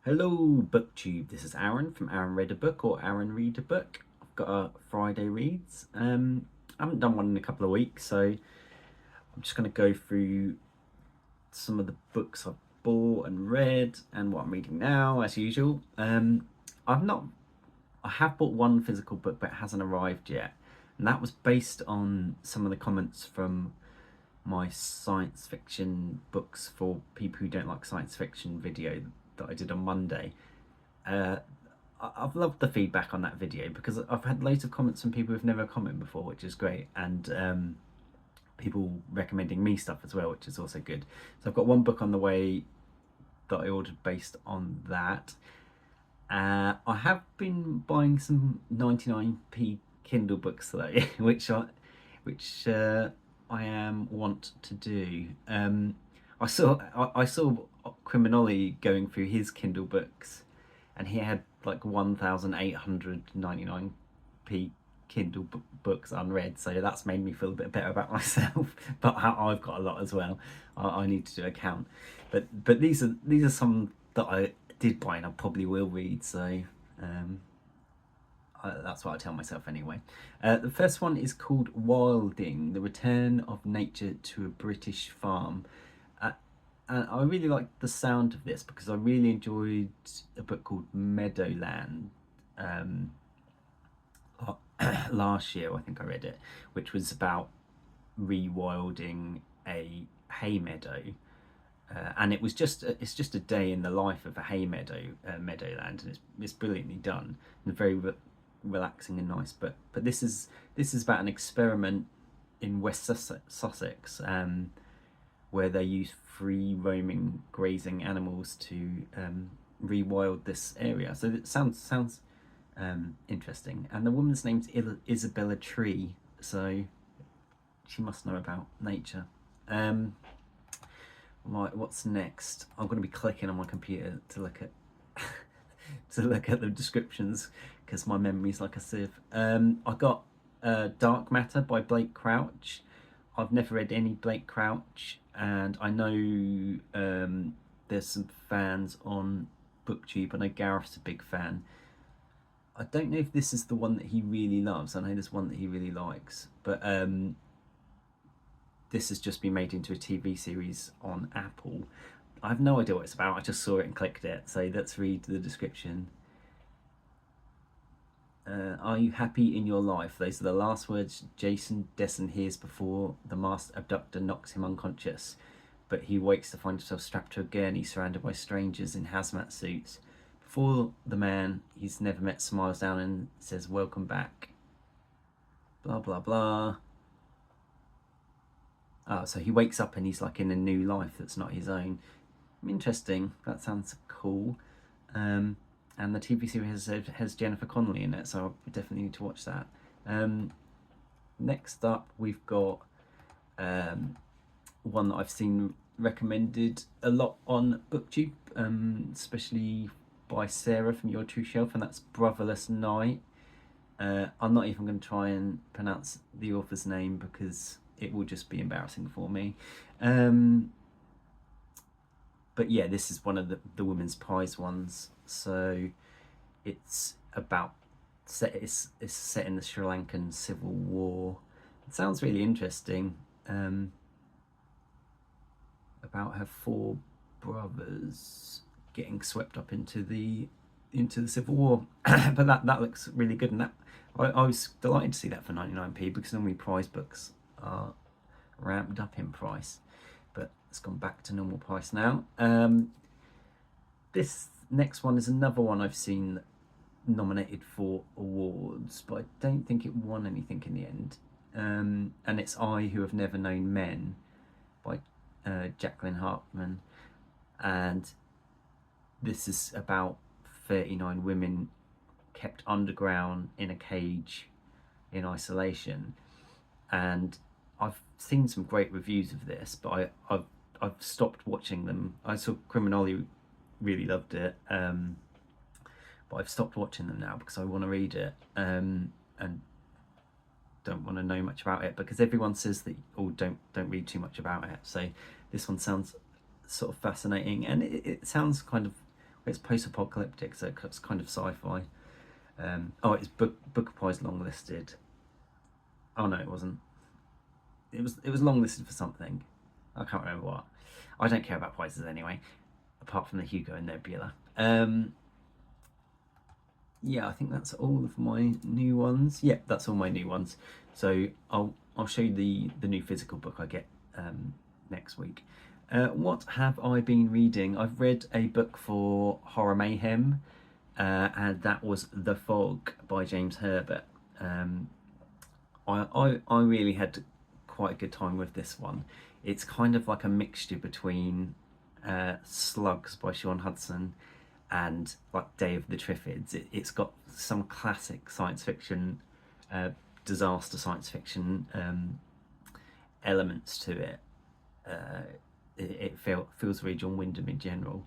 Hello, BookTube. This is Aaron from Aaron Read a Book or Aaron Read a Book. I've got a Friday reads. I haven't done one in a couple of weeks, so I'm just going to go through some of the books I've bought and read and what I'm reading now, as usual. I've not, I have bought one physical book, but it hasn't arrived yet, and that was based on some of the comments from my science fiction books for people who don't like science fiction video that I did on Monday. Uh, I've loved the feedback on that video because I've had loads of comments from people who've never commented before, which is great, and people recommending me stuff as well, which is also good. So I've got one book on the way that I ordered based on that. I have been buying some 99p Kindle books though, which I am want to do. I saw Criminoli going through his Kindle books, and he had like 1,899p Kindle books unread. So that's made me feel a bit better about myself. But I've got a lot as well. I need to do a count. But these are some that I did buy and I probably will read. So that's what I tell myself anyway. The first one is called Wilding: The Return of Nature to a British Farm. And I really liked the sound of this because I really enjoyed a book called Meadowland last year. I think I read it, which was about rewilding a hay meadow. And it's just a day in the life of a hay meadow, Meadowland, and it's brilliantly done and very relaxing and nice. But this is about an experiment in West Sussex, where they use free roaming grazing animals to rewild this area. So it sounds interesting. And the woman's name's Isabella Tree, so she must know about nature. Right, what's next? I'm going to be clicking on my computer to look at to look at the descriptions because my memory's like a sieve. I got Dark Matter by Blake Crouch. I've never read any Blake Crouch, and I know there's some fans on BookTube. I know Gareth's a big fan. I don't know if this is the one that he really loves. I know there's one that he really likes, but this has just been made into a TV series on Apple. I have no idea what it's about. I just saw it and clicked it. So let's read the description. Are you happy in your life? Those are the last words Jason Dessen hears before the masked abductor knocks him unconscious. But he wakes to find himself strapped to a gurney surrounded by strangers in hazmat suits. Before the man he's never met smiles down and says, "Welcome back." Blah, blah, blah. Oh, so he wakes up and he's like in a new life that's not his own. Interesting. That sounds cool. And the TV series has Jennifer Connelly in it, so I definitely need to watch that. Next up, we've got one that I've seen recommended a lot on BookTube, especially by Sarah from Your True Shelf, and that's Brotherless Night. I'm not even going to try and pronounce the author's name because it will just be embarrassing for me. But yeah, this is one of the women's prize ones. So it's about it's set in the Sri Lankan Civil War. It sounds really interesting. About her four brothers getting swept up into the Civil War. But that looks really good, and that I was delighted to see that for 99p because normally prize books are ramped up in price, but it's gone back to normal price now. This next one is another one I've seen nominated for awards, but I don't think it won anything in the end. And it's I Who Have Never Known Men by Jacqueline Hartman, and this is about 39 women kept underground in a cage in isolation. And I've seen some great reviews of this, but I've stopped watching them. I saw Criminoli really loved it, but I've stopped watching them now because I want to read it, and don't want to know much about it because everyone says that don't read too much about it. So this one sounds sort of fascinating, and it sounds kind of It's post-apocalyptic, so it's kind of sci-fi. Oh, it's Book Prize longlisted. Oh no, it wasn't. It was longlisted for something. I can't remember what. I don't care about prizes anyway, apart from the Hugo and Nebula. Yeah, I think that's all of my new ones. Yeah, that's all my new ones. So I'll show you the new physical book I get next week. What have I been reading? I've read a book for Horror Mayhem, and that was The Fog by James Herbert. I really had quite a good time with this one. It's kind of like a mixture between Slugs by Sean Hudson and like Day of the Triffids. It's got some classic science fiction, disaster science fiction elements to it. It feels very John Wyndham in general,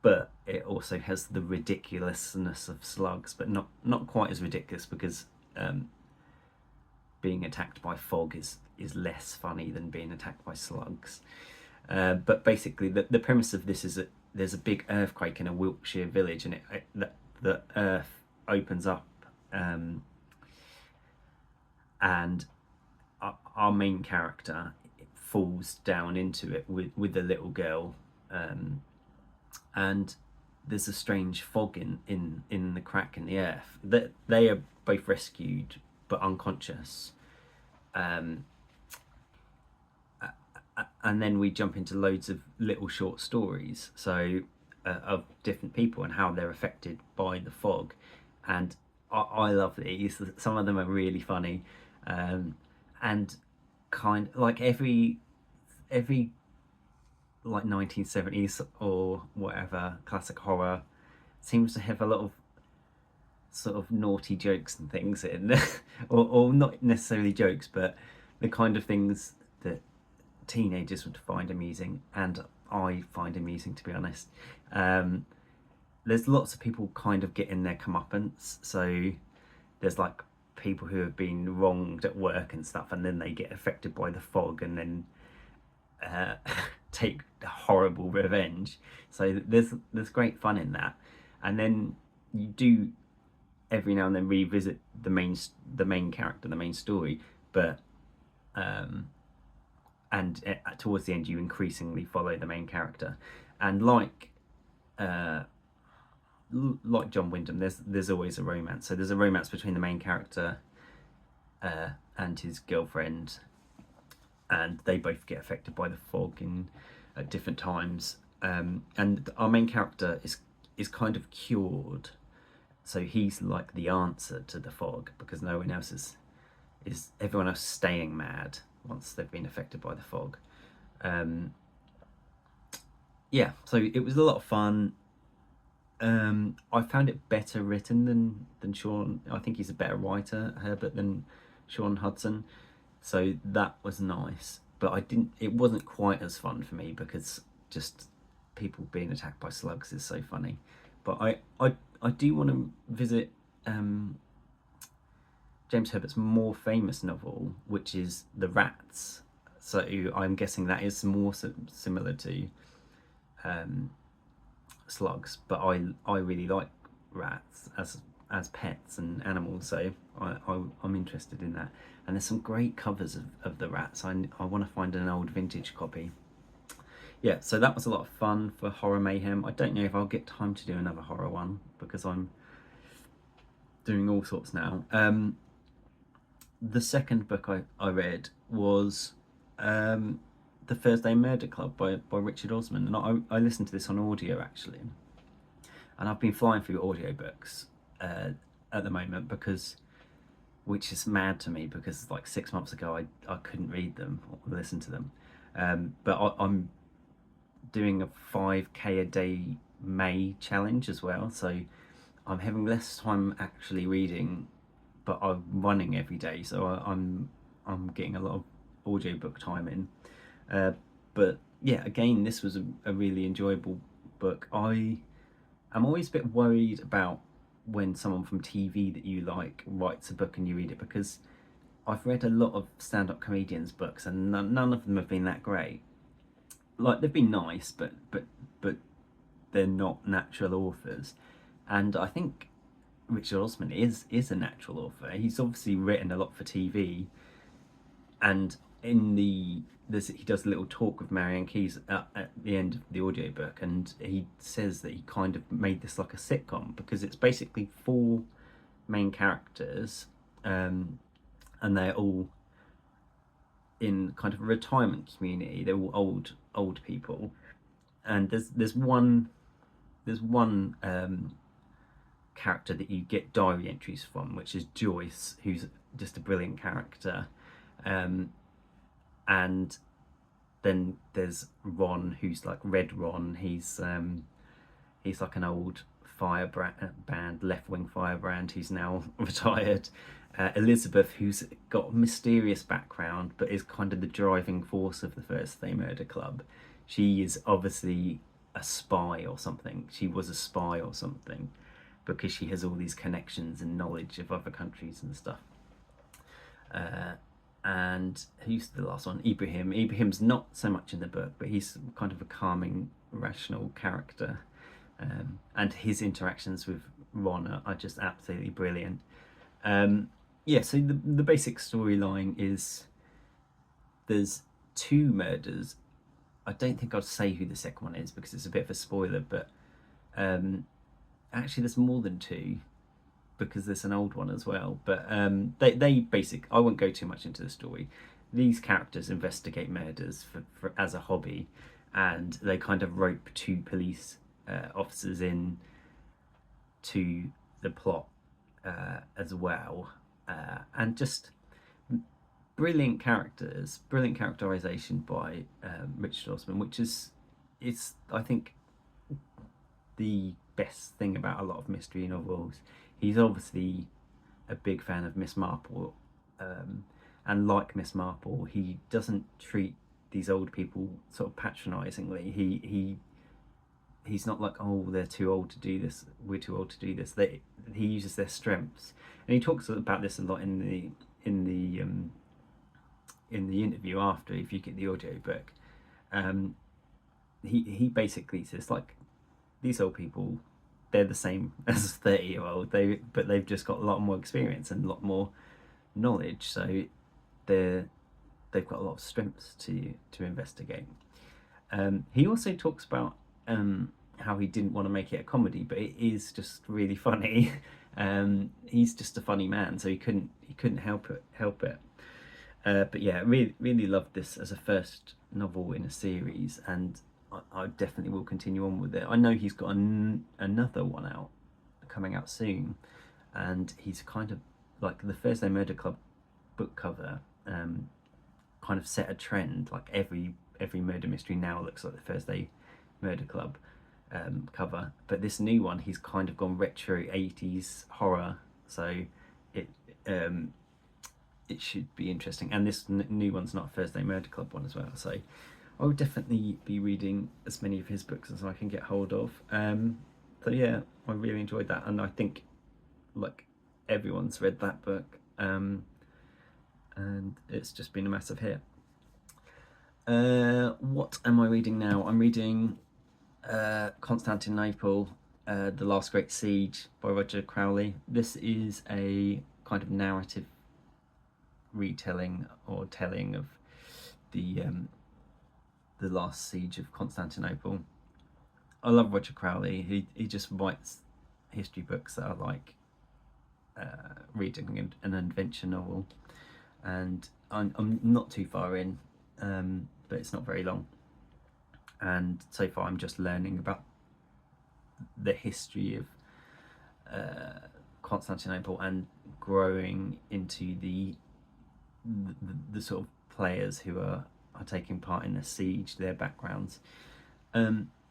but it also has the ridiculousness of Slugs, but not quite as ridiculous, because being attacked by fog is less funny than being attacked by slugs. But basically, the premise of this is that there's a big earthquake in a Wiltshire village, and the earth opens up, and our main character falls down into it with a little girl, and there's a strange fog in the crack in the earth. That they are both rescued but unconscious, and then we jump into loads of little short stories, so of different people and how they're affected by the fog. And I love these. Some of them are really funny, and kind like every like 1970s or whatever classic horror seems to have a lot of sort of naughty jokes and things in, or not necessarily jokes, but the kind of things that teenagers would find amusing, and I find amusing, to be honest. There's lots of people kind of getting their comeuppance, so there's like people who have been wronged at work and stuff, and then they get affected by the fog and then take horrible revenge. So there's great fun in that, and then you do every now and then revisit the main character, the main story, but towards the end you increasingly follow the main character, and like John Wyndham, there's always a romance. So there's a romance between the main character and his girlfriend, and they both get affected by the fog at different times. And our main character is kind of cured, so he's like the answer to the fog, because no one else is everyone else staying mad once they've been affected by the fog. Yeah, so it was a lot of fun. I found it better written than Sean. I think he's a better writer, Herbert, than Sean Hudson, so that was nice. But it wasn't quite as fun for me, because just people being attacked by slugs is so funny. But I do want to visit James Herbert's more famous novel, which is The Rats. So I'm guessing that is more similar to slugs, but I really like rats as pets and animals, so I'm interested in that. And there's some great covers of the rats. I want to find an old vintage copy. Yeah, so that was a lot of fun for Horror Mayhem. I don't know if I'll get time to do another horror one, because I'm doing all sorts now. The second book I read was The Thursday Murder Club by Richard Osman, and I listened to this on audio actually, and I've been flying through audiobooks at the moment, which is mad to me, because like 6 months ago I couldn't read them or listen to them, but I'm doing a 5k a day May challenge as well, so I'm having less time actually reading, but I'm running every day, so I'm getting a lot of audiobook time in. But yeah, again, this was a really enjoyable book. I am always a bit worried about when someone from TV that you like writes a book and you read it, because I've read a lot of stand-up comedians' books, and none of them have been that great. Like, they've been nice, but they're not natural authors. And I think Richard Osman is a natural author. He's obviously written a lot for TV, and in he does a little talk with Marianne Keyes at the end of the audiobook, and he says that he kind of made this like a sitcom because it's basically four main characters, and they're all in kind of a retirement community. They're all old people, and there's one character that you get diary entries from, which is Joyce, who's just a brilliant character. And then there's Ron, who's like Red Ron. He's like an old firebrand, left-wing firebrand who's now retired. Elizabeth, who's got a mysterious background but is kind of the driving force of the Thursday Murder Club. She is obviously a spy or something. She was a spy or something because she has all these connections and knowledge of other countries and stuff. And who's the last one? Ibrahim. Ibrahim's not so much in the book, but he's kind of a calming, rational character. And his interactions with Ron are just absolutely brilliant. So the basic storyline is there's two murders. I don't think I'd say who the second one is because it's a bit of a spoiler, but actually there's more than two because there's an old one as well. But they I won't go too much into the story. These characters investigate murders for as a hobby, and they kind of rope two police officers in to the plot as well, and just brilliant characters, brilliant characterization by Richard Osman, which is I think the best thing about a lot of mystery novels. He's obviously a big fan of Miss Marple, and like Miss Marple, he doesn't treat these old people sort of patronisingly. He's not like, oh, they're too old to do this, we're too old to do this. He uses their strengths, and he talks about this a lot in the interview after, if you get the audiobook. He basically says, like, these old people, they're the same as a 30-year-old, but they've just got a lot more experience and a lot more knowledge, so they've got a lot of strengths to investigate. He also talks about how he didn't want to make it a comedy, but it is just really funny. He's just a funny man, so he couldn't help it. But yeah, really loved this as a first novel in a series, and I definitely will continue on with it. I know he's got another one coming out soon, and he's kind of like the Thursday Murder Club book cover kind of set a trend. Like every murder mystery now looks like the Thursday Murder Club cover, but this new one, he's kind of gone retro 80s horror, so it should be interesting. And this new one's not a Thursday Murder Club one as well, so I would definitely be reading as many of his books as I can get hold of. So yeah, I really enjoyed that, and I think like everyone's read that book, and it's just been a massive hit. What am I reading now? I'm reading Constantinople, The Last Great Siege by Roger Crowley. This is a kind of narrative retelling or telling of the last siege of Constantinople. I love Roger Crowley. He just writes history books that I like reading, an adventure novel, and I'm not too far in, but it's not very long, and so far I'm just learning about the history of Constantinople and growing into the sort of players who are taking part in the siege, their backgrounds.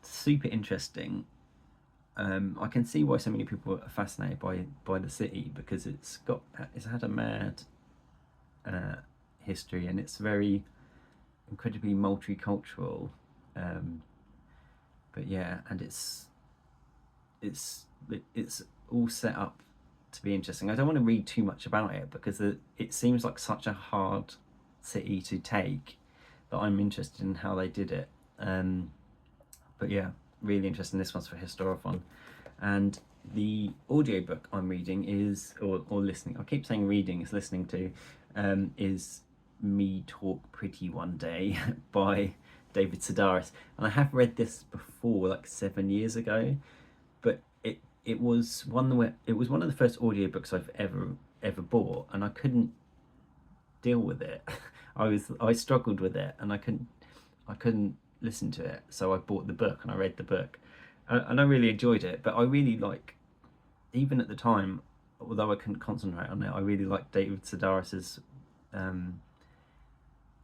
Super interesting. I can see why so many people are fascinated by the city, because it's had a mad history, and it's very incredibly multicultural. But yeah, and it's all set up to be interesting. I don't want to read too much about it because it seems like such a hard city to take, that I'm interested in how they did it. But yeah, really interesting. This one's for Historathon. And the audiobook I'm reading is, or listening, I keep saying reading, it's listening to, is Me Talk Pretty One Day by David Sedaris. And I have read this before, like 7 years ago, but it was one of the first audiobooks I've ever bought, and I couldn't deal with it. I struggled with it, and I couldn't listen to it, so I bought the book and I read the book, and I really enjoyed it. But I really like, even at the time, although I couldn't concentrate on it, I really liked David Sedaris's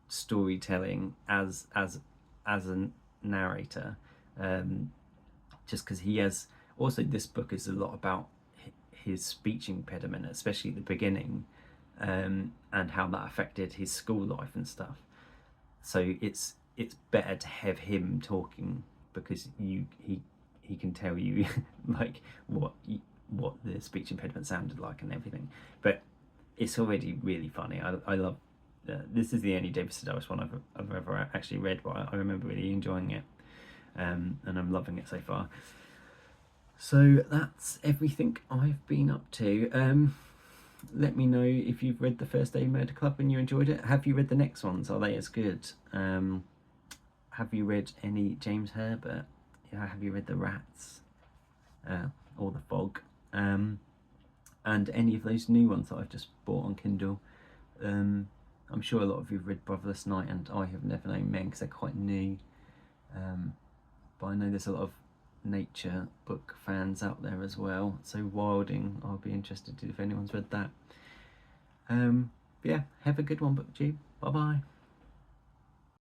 storytelling as a narrator, just because he has also, this book is a lot about his speech impediment, especially at the beginning, and how that affected his school life and stuff. So it's better to have him talking, because he can tell you like what the speech impediment sounded like and everything. But it's already really funny. I love this is the only David Sedaris one I've ever actually read, but I remember really enjoying it, and I'm loving it so far. So that's everything I've been up to. Let me know if you've read the First Day Murder Club and you enjoyed it. Have you read the next ones? Are they as good? Have you read any James Herbert? Yeah, have you read The Rats? Or The Fog? And any of those new ones that I've just bought on Kindle? I'm sure a lot of you have read Brotherless Night and I Have Never Known Men, because they're quite new. But I know there's a lot of nature book fans out there as well, so Wilding, I'll be interested if anyone's read that. Yeah, have a good one, BookTube. Bye bye.